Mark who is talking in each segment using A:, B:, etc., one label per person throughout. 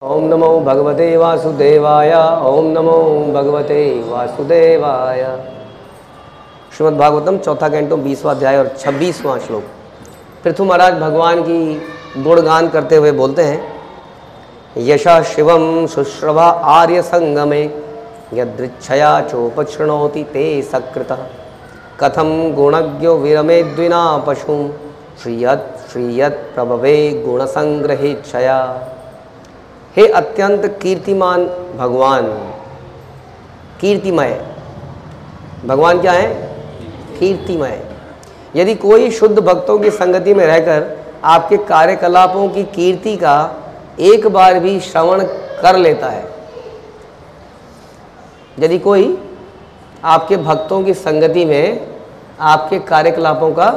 A: ओम नमो भगवते वासुदेवाय। ओम नमो भगवते वासुदेवाय। श्रीमद् भागवतम चौथा कैंटो 20वां अध्याय और 26वां श्लोक। पृथु महाराज भगवान की गुणगान करते हुए बोलते हैं, यशा शिवम शुश्रवा आर्य संगमे यदृच्छया चोपशृणोति ते सकृतः कथम गुणज्ञो विरमे द्विना पशु श्रियत प्रभवे गुणसंग्रहेच्छया। हे अत्यंत कीर्तिमान भगवान, कीर्तिमय भगवान क्या है? कीर्तिमय। यदि कोई शुद्ध भक्तों की संगति में रहकर आपके कार्यकलापों की कीर्ति का एक बार भी श्रवण कर लेता है, यदि कोई आपके भक्तों की संगति में आपके कार्यकलापों का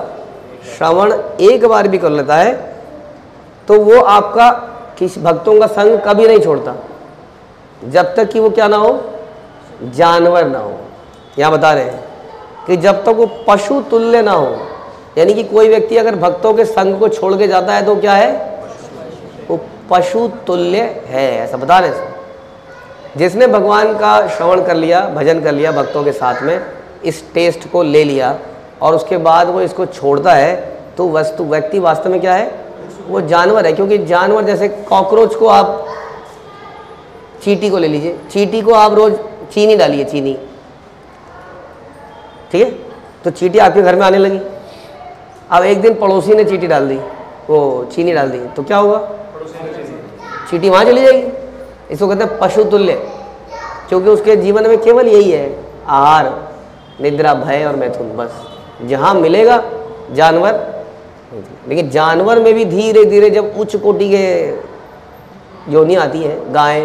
A: श्रवण एक बार भी कर लेता है, तो वो आपका किसी भक्तों का संग कभी नहीं छोड़ता, जब तक कि वो क्या ना हो, जानवर ना हो। यहाँ बता रहे हैं कि जब तक वो पशु तुल्य ना हो, यानी कि कोई व्यक्ति अगर भक्तों के संग को छोड़ के जाता है तो क्या है? वो पशु तुल्य है, ऐसा बता रहे हैं। जिसने भगवान का श्रवण कर लिया, भजन कर लिया भक्तों के साथ में, इस टेस्ट को ले लिया और उसके बाद वो इसको छोड़ता है, तो व्यक्ति वास्तव में क्या है? वो जानवर है। क्योंकि जानवर, जैसे कॉकरोच को आप, चींटी को ले लीजिए, चींटी को आप रोज चीनी डालिए, चीनी, ठीक है, तो चींटी आपके घर में आने लगी। अब एक दिन पड़ोसी ने चींटी डाल दी, वो चीनी डाल दी, तो क्या होगा? चींटी वहाँ चली जाएगी। इसको कहते हैं पशु तुल्य, क्योंकि उसके जीवन में केवल यही है, आहार, निद्रा, भय और मैथुन, बस जहाँ मिलेगा जानवर। लेकिन जानवर में भी धीरे धीरे जब उच्च कोटि के योनि आती है, गाय,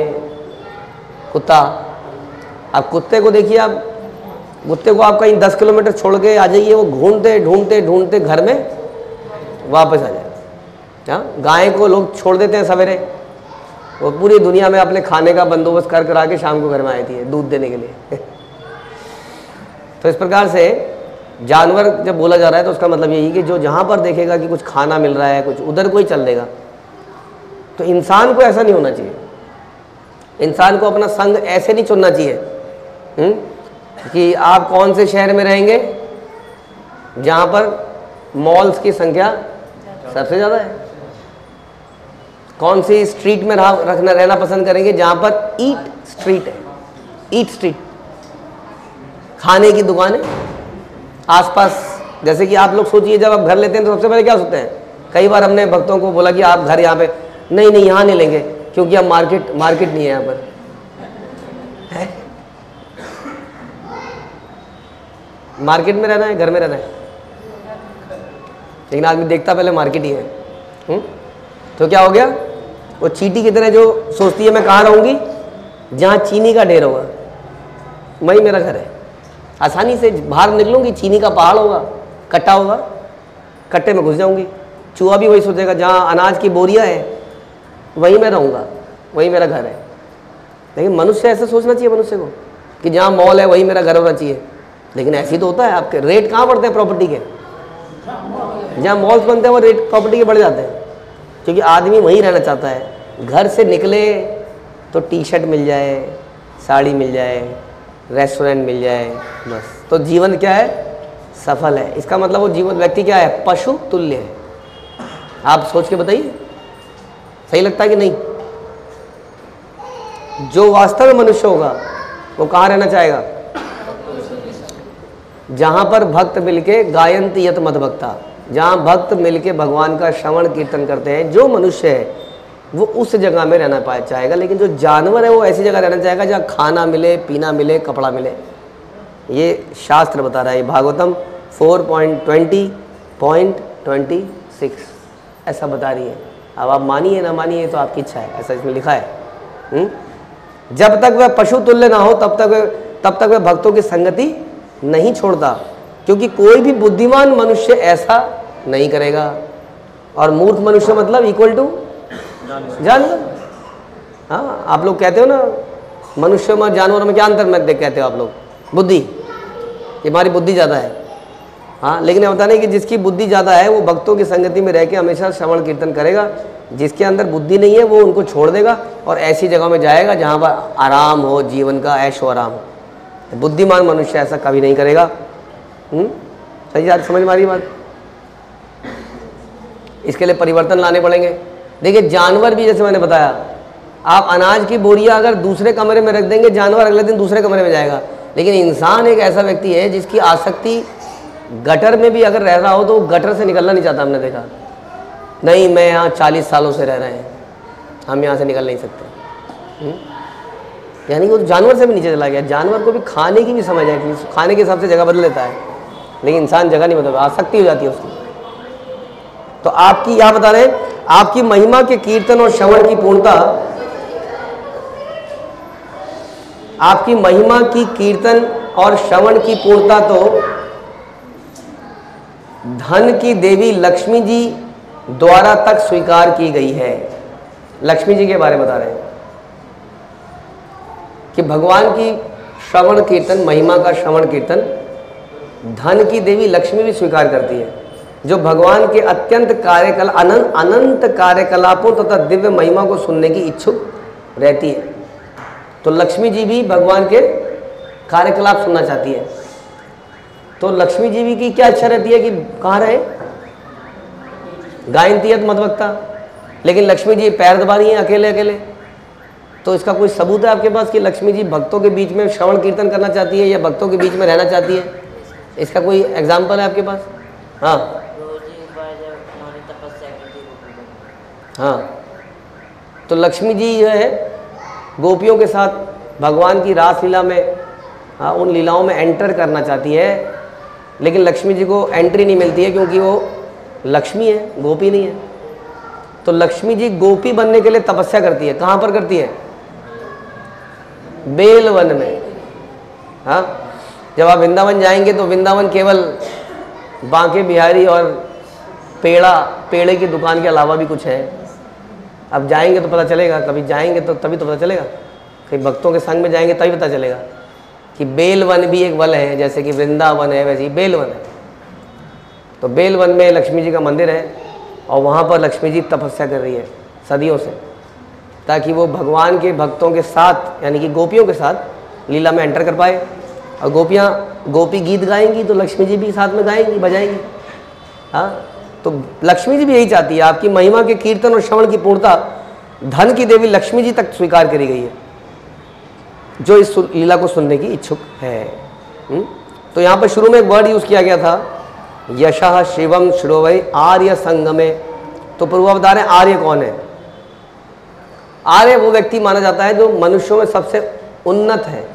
A: कुत्ता, आप कुत्ते को देखिए, आप कुत्ते को आप कहीं 10 किलोमीटर छोड़ के आ जाइए, वो ढूंढते ढूंढते ढूंढते घर में वापस आ जाएगा। हाँ, गाय को लोग छोड़ देते हैं सवेरे, वो पूरी दुनिया में अपने खाने का बंदोबस्त कर करा के शाम को घर में आती है दूध देने के लिए। तो इस प्रकार से जानवर जब बोला जा रहा है तो उसका मतलब यही कि जो जहाँ पर देखेगा कि कुछ खाना मिल रहा है, कुछ उधर कोई चल देगा। तो इंसान को ऐसा नहीं होना चाहिए। इंसान को अपना संग ऐसे नहीं चुनना चाहिए कि आप कौन से शहर में रहेंगे जहाँ पर मॉल्स की संख्या सबसे ज़्यादा है, कौन सी स्ट्रीट में रहना पसंद करेंगे जहाँ पर ईट स्ट्रीट है, ईट स्ट्रीट, खाने की दुकानें आसपास। जैसे कि आप लोग सोचिए, जब आप घर लेते हैं तो सबसे पहले क्या सोचते हैं? कई बार हमने भक्तों को बोला कि आप घर यहाँ पे, नहीं यहाँ नहीं लेंगे, क्योंकि अब मार्केट नहीं है यहाँ पर, है? मार्केट में रहना है, घर में रहना है, लेकिन आदमी देखता पहले मार्केट ही है। तो क्या हो गया? वो चींटी की तरह जो सोचती है मैं कहाँ रहूँगी, जहाँ चीनी का ढेर होगा वही मेरा घर है, आसानी से बाहर निकलूंगी, चीनी का पहाड़ होगा, कट्टा होगा, कट्टे में घुस जाऊंगी। चूहा भी वही सोचेगा, जहाँ अनाज की बोरियां हैं वहीं मैं रहूँगा, वही मेरा घर है। लेकिन मनुष्य ऐसा सोचना चाहिए मनुष्य को कि जहाँ मॉल है वही मेरा घर होना चाहिए। लेकिन ऐसी तो होता है, आपके रेट कहाँ बढ़ते हैं प्रॉपर्टी के? जहाँ मॉल्स बनते हैं वो रेट प्रॉपर्टी के बढ़ जाते हैं, क्योंकि आदमी वहीं रहना चाहता है। घर से निकले तो टी शर्ट मिल जाए, साड़ी मिल जाए, रेस्टोरेंट मिल जाए, बस, तो जीवन क्या है? सफल है। इसका मतलब वो जीवन व्यक्ति क्या है? पशु तुल्य है। आप सोच के बताइए, सही लगता है कि नहीं? जो वास्तव में मनुष्य होगा वो कहाँ रहना चाहेगा? जहाँ पर भक्त मिलके गायंत यत मद भक्ता, जहाँ भक्त मिलके भगवान का श्रवण कीर्तन करते हैं, जो मनुष्य है वो उस जगह में रहना चाहेगा। लेकिन जो जानवर है वो ऐसी जगह रहना चाहेगा जहाँ खाना मिले, पीना मिले, कपड़ा मिले। ये शास्त्र बता रहा है, भागवतम 4.20.26 ऐसा बता रही है। अब आप मानिए ना मानिए तो आपकी इच्छा है, ऐसा इसमें लिखा है। जब तक वह पशु तुल्य ना हो तब तक वह भक्तों की संगति नहीं छोड़ता, क्योंकि कोई भी बुद्धिमान मनुष्य ऐसा नहीं करेगा। और मूर्ख मनुष्य मतलब इक्वल टू जानवर। हाँ, आप लोग कहते हो ना मनुष्य में जानवर में क्या अंतर में देख कहते हो आप लोग? बुद्धि, ये हमारी बुद्धि ज़्यादा है। हाँ, लेकिन बता नहीं कि जिसकी बुद्धि ज़्यादा है वो भक्तों की संगति में रह के हमेशा श्रवण कीर्तन करेगा। जिसके अंदर बुद्धि नहीं है वो उनको छोड़ देगा और ऐसी जगह में जाएगा जहाँ पर आराम हो, जीवन का ऐशो आराम हो। बुद्धिमान मनुष्य ऐसा कभी नहीं करेगा। सही बात, समझ में आ रही बात? इसके लिए परिवर्तन लाने पड़ेंगे। देखिए जानवर भी, जैसे मैंने बताया, आप अनाज की बोरियां अगर दूसरे कमरे में रख देंगे, जानवर अगले दिन दूसरे कमरे में जाएगा। लेकिन इंसान एक ऐसा व्यक्ति है जिसकी आसक्ति गटर में भी अगर रह रहा हो तो वो गटर से निकलना नहीं चाहता। हमने देखा नहीं, मैं यहाँ 40 सालों से रह रहे हैं, हम यहाँ से निकल नहीं सकते। यानी कि वो जानवर से भी नीचे चला गया। जानवर को भी खाने की भी समझ है कि खाने के हिसाब से जगह बदल लेता है, लेकिन इंसान जगह नहीं बदल, आसक्ति हो जाती है उसकी। तो आपकी यहाँ बता रहे हैं, आपकी महिमा के कीर्तन और श्रवण की पूर्णता, आपकी महिमा की कीर्तन और श्रवण की पूर्णता तो धन की देवी लक्ष्मी जी द्वारा तक स्वीकार की गई है। लक्ष्मी जी के बारे में बता रहे हैं कि भगवान की श्रवण कीर्तन, महिमा का श्रवण कीर्तन धन की देवी लक्ष्मी भी स्वीकार करती है, जो भगवान के अत्यंत अनंत कार्यकलापों तथा दिव्य महिमा को सुनने की इच्छुक रहती है। तो लक्ष्मी जी भी भगवान के कार्यकलाप सुनना चाहती है। तो लक्ष्मी जी भी की क्या इच्छा रहती है कि कहाँ रहे, गायंतीयत मत वक्ता, लेकिन लक्ष्मी जी पैर दबा रही हैं अकेले अकेले। तो इसका कोई सबूत है आपके पास कि लक्ष्मी जी भक्तों के बीच में श्रवण कीर्तन करना चाहती है या भक्तों के बीच में रहना चाहती है? इसका कोई एग्जाम्पल है आपके पास? हाँ हाँ, तो लक्ष्मी जी जो है गोपियों के साथ भगवान की रासलीला में, हाँ, उन लीलाओं में एंटर करना चाहती है, लेकिन लक्ष्मी जी को एंट्री नहीं मिलती है क्योंकि वो लक्ष्मी है, गोपी नहीं है। तो लक्ष्मी जी गोपी बनने के लिए तपस्या करती है। कहाँ पर करती है? बेलवन में। हाँ, जब आप वृंदावन जाएंगे तो वृंदावन केवल बांके बिहारी और पेड़े की दुकान के अलावा भी कुछ है। अब जाएंगे तो पता चलेगा, कभी जाएंगे तो तभी तो पता चलेगा, कहीं भक्तों के संग में जाएंगे तभी पता चलेगा कि बेलवन भी एक वन है, जैसे कि वृंदावन है वैसे ही बेलवन है। तो बेलवन में लक्ष्मी जी का मंदिर है और वहाँ पर लक्ष्मी जी तपस्या कर रही है सदियों से, ताकि वो भगवान के भक्तों के साथ यानी कि गोपियों के साथ लीला में एंटर कर पाए। और गोपी गीत गाएंगी तो लक्ष्मी जी भी साथ में गाएंगी, बजाएंगी। हाँ, तो लक्ष्मी जी भी यही चाहती है, आपकी महिमा के कीर्तन और श्रवण की पूर्णता धन की देवी लक्ष्मी जी तक स्वीकार करी गई है, जो इस लीला को सुनने की इच्छुक है। तो यहाँ पर शुरू में एक वर्ड यूज़ किया गया था, यशः शिवम श्रोवै आर्य संगमे। तो पूर्व बता रहे हैं आर्य कौन है? आर्य वो व्यक्ति माना जाता है जो मनुष्यों में सबसे उन्नत है,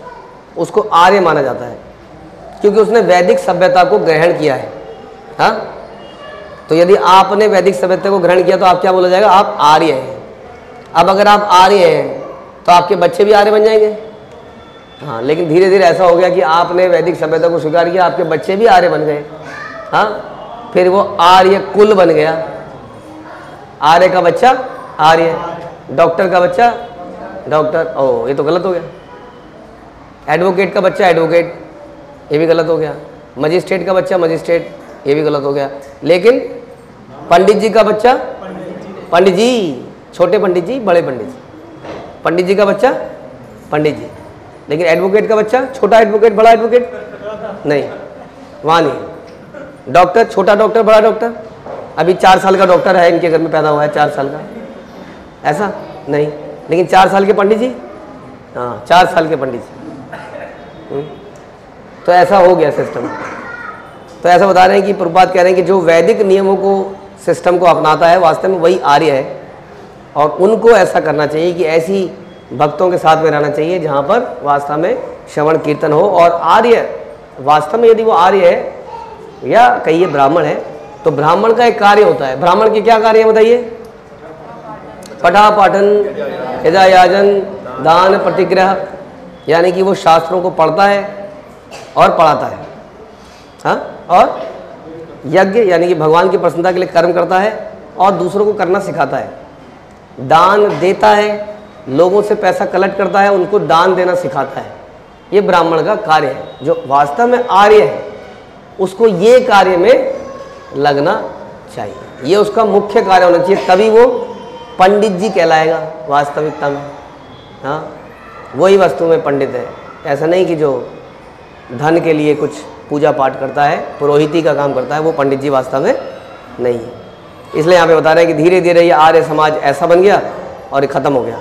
A: उसको आर्य माना जाता है, क्योंकि उसने वैदिक सभ्यता को ग्रहण किया है। हाँ, तो यदि आपने वैदिक सभ्यता को ग्रहण किया तो आप क्या बोला जाएगा? आप आर्य हैं। अब अगर आप आर्य हैं तो आपके बच्चे भी आर्य बन जाएंगे। हाँ, लेकिन धीरे धीरे ऐसा हो गया कि आपने वैदिक सभ्यता को स्वीकार किया, आपके बच्चे भी आर्य बन गए। हाँ, फिर वो आर्य कुल बन गया। आर्य का बच्चा आर्य, डॉक्टर का बच्चा डॉक्टर। ओ, ये तो गलत हो गया। एडवोकेट का बच्चा एडवोकेट, ये भी गलत हो गया। मजिस्ट्रेट का बच्चा मजिस्ट्रेट, ये भी गलत हो गया। लेकिन पंडित जी का बच्चा पंडित जी, छोटे पंडित जी बड़े पंडित जी, पंडित जी का बच्चा पंडित जी। लेकिन एडवोकेट का बच्चा छोटा एडवोकेट बड़ा एडवोकेट नहीं, वहाँ नहीं। डॉक्टर छोटा डॉक्टर बड़ा डॉक्टर। अभी 4 साल का डॉक्टर है इनके घर में पैदा हुआ है, 4 साल का, ऐसा नहीं। लेकिन 4 साल के पंडित जी, हाँ 4 साल के पंडित जी। तो ऐसा हो गया सिस्टम। तो ऐसा बता रहे हैं कि प्रभुपाद कह रहे हैं कि जो वैदिक नियमों को सिस्टम को अपनाता है वास्तव में वही आर्य है, और उनको ऐसा करना चाहिए कि ऐसी भक्तों के साथ में रहना चाहिए जहाँ पर वास्तव में श्रवण कीर्तन हो। और आर्य वास्तव में यदि वो आर्य है या कहिए ब्राह्मण है, तो ब्राह्मण का एक कार्य होता है। ब्राह्मण के क्या कार्य है बताइए? पठा पाठन यदा याजन दान प्रतिग्रह, यानी कि वो शास्त्रों को पढ़ता है और पढ़ाता है। हाँ, और यज्ञ यानी कि भगवान की प्रसन्नता के लिए कर्म करता है और दूसरों को करना सिखाता है। दान देता है, लोगों से पैसा कलेक्ट करता है, उनको दान देना सिखाता है। ये ब्राह्मण का कार्य है, जो वास्तव में आर्य है। उसको ये कार्य में लगना चाहिए, ये उसका मुख्य कार्य होना चाहिए, तभी वो पंडित जी कहलाएगा वास्तविकता में। हाँ, वही वस्तु में पंडित है। ऐसा नहीं कि जो धन के लिए कुछ पूजा पाठ करता है, पुरोहिती का काम करता है, वो पंडित जी वास्तव में नहीं है। इसलिए यहाँ पे बता रहे हैं कि धीरे धीरे ये आर्य समाज ऐसा बन गया और ये ख़त्म हो गया।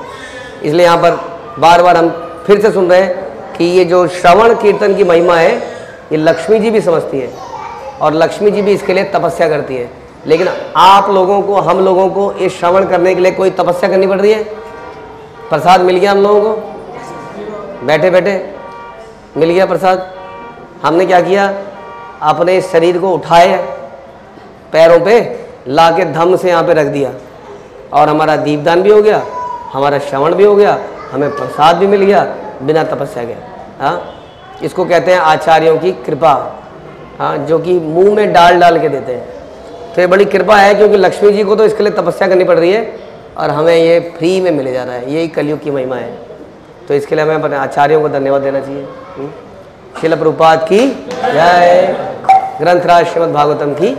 A: इसलिए यहाँ पर बार बार हम फिर से सुन रहे हैं कि ये जो श्रवण कीर्तन की महिमा है, ये लक्ष्मी जी भी समझती है और लक्ष्मी जी भी इसके लिए तपस्या करती है। लेकिन आप लोगों को, हम लोगों को इस श्रवण करने के लिए कोई तपस्या करनी पड़ रही है? प्रसाद मिल गया हम लोगों को, बैठे बैठे मिल गया प्रसाद। हमने क्या किया? अपने शरीर को उठाए, पैरों पे ला के धम से यहाँ पे रख दिया और हमारा दीपदान भी हो गया, हमारा श्रवण भी हो गया, हमें प्रसाद भी मिल गया बिना तपस्या के। हाँ, इसको कहते हैं आचार्यों की कृपा। हाँ, जो कि मुंह में डाल डाल के देते हैं। तो ये बड़ी कृपा है, क्योंकि लक्ष्मी जी को तो इसके लिए तपस्या करनी पड़ रही है और हमें ये फ्री में मिले जा रहा है। यही कलयुग की महिमा है। तो इसके लिए हमें अपने आचार्यों को धन्यवाद देना चाहिए। श्रील प्रभुपाद की जय, ग्रंथराज श्रीमद् भागवतम की